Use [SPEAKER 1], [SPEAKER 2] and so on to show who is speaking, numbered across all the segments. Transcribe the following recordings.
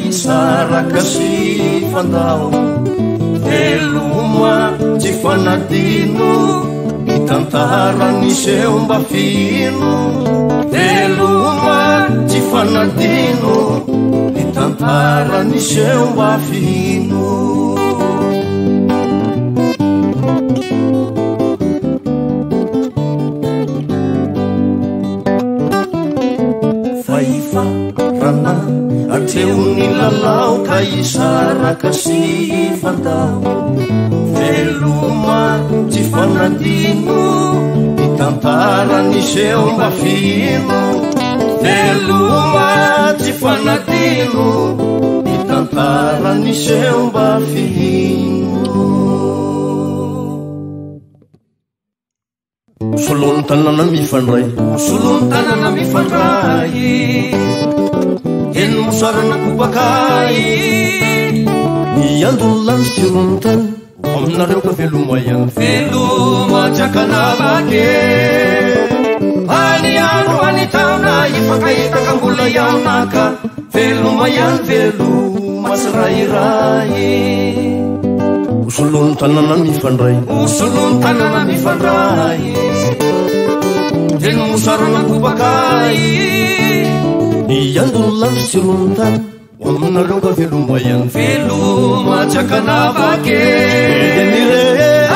[SPEAKER 1] Isaraka sy fandao veloma tsy fanadino mitantara niseo mba fino veloma tsy fanadino mitantara niseo mba fino faifa rana ateony lalao ka isaraka sy fandao veloma tsy fanadino mitantara niseo mba fino veloma tsy fanadino mitantara niseo mba fino solony tanana mifandray solony tanana mifandray eno mosarana kopakay miandony lany sirontany aminareo ka veloma ihany veloma jakanavake aniano anitaona ifankahitakambola iaonaka veloma ihany veloma sy rairay usulun tanana mifandray usulun tanana mifandray eno mosarana kopakay iandony lany sirontany aminareo ka veloma ihany veloma jakanavake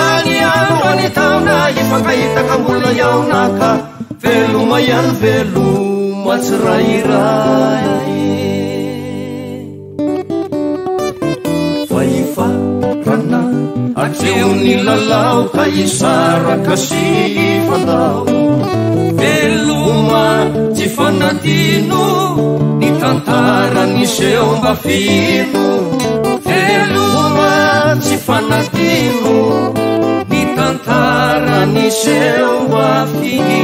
[SPEAKER 1] aniano anitaona ifankahitakambola iaonaka veloma ihany veloma tsy rairay faifa rana ateony lalao ka isaraka sy fandao veloma tsy fanadino nitantara niseo mba fino veloma tsy fanadino nitantara niseo mba fino